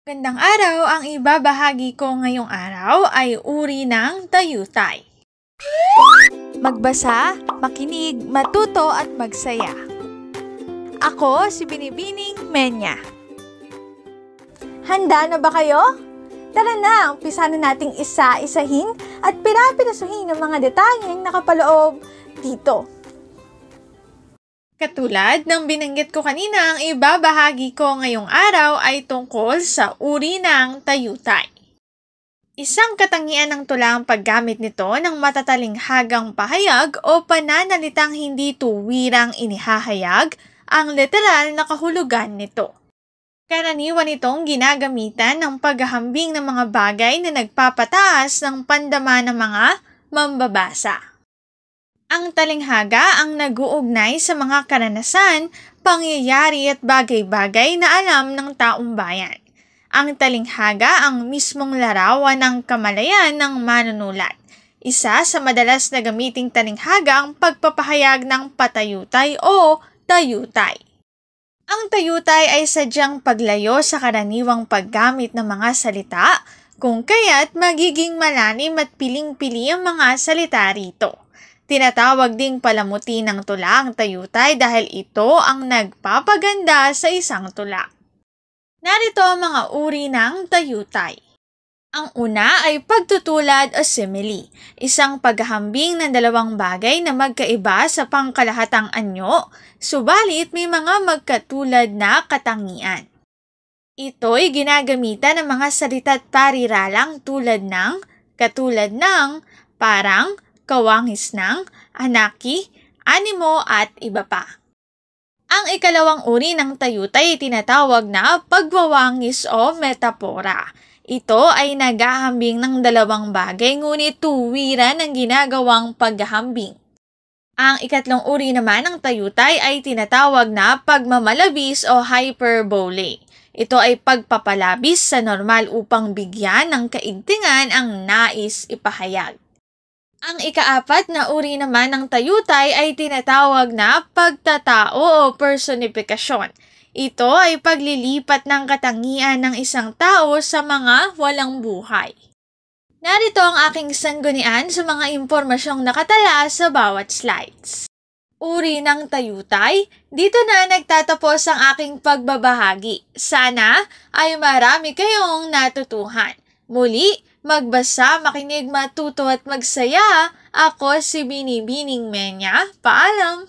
Gandang araw, ang ibabahagi ko ngayong araw ay uri ng tayutay. Magbasa, makinig, matuto at magsaya. Ako si Binibining Menya. Handa na ba kayo? Tara na, umpisa na nating isa-isahin at pirapirasuhin ang mga detalyeng nakapaloob dito. Katulad ng binanggit ko kanina, ang ibabahagi ko ngayong araw ay tungkol sa uri ng tayutay. Isang katangian ng tula ang paggamit nito ng matatalinghagang pahayag o pananalitang hindi tuwirang inihahayag ang literal na kahulugan nito. Karaniwan itong ginagamitan ng paghahambing ng mga bagay na nagpapataas ng pandama ng mga mambabasa. Ang talinghaga ang nag-uugnay sa mga karanasan, pangyayari at bagay-bagay na alam ng taong bayan. Ang talinghaga ang mismong larawan ng kamalayan ng manunulat. Isa sa madalas na gamiting talinghaga ang pagpapahayag ng patayutay o tayutay. Ang tayutay ay sadyang paglayo sa karaniwang paggamit ng mga salita, kung kaya't magiging malalim at piling-pili ang mga salita rito. Tinatawag ding palamuti ng tula ang tayutay dahil ito ang nagpapaganda sa isang tula. Narito ang mga uri ng tayutay. Ang una ay pagtutulad o simile, isang paghahambing ng dalawang bagay na magkaiba sa pangkalahatang anyo, subalit may mga magkatulad na katangian. Ito'y ginagamitan ng mga salita't pariralang katulad ng, parang, kawangis ng, anaki, animo at iba pa. Ang ikalawang uri ng tayutay ay tinatawag na pagwawangis o metapora. Ito ay naghahambing ng dalawang bagay ngunit tuwiran ang ginagawang paghahambing. Ang ikatlong uri naman ng tayutay ay tinatawag na pagmamalabis o hyperbole. Ito ay pagpapalabis sa normal upang bigyan ng kaigtingan ang nais ipahayag. Ang ikaapat na uri naman ng tayutay ay tinatawag na pagtatao o personifikasyon. Ito ay paglilipat ng katangian ng isang tao sa mga walang buhay. Narito ang aking sanggunian sa mga impormasyong nakatala sa bawat slides. Uri ng tayutay, dito na nagtatapos ang aking pagbabahagi. Sana ay marami kayong natutuhan. Muli, magbasa, makinig, matuto at magsaya. Ako si Binibining Menya. Paalam!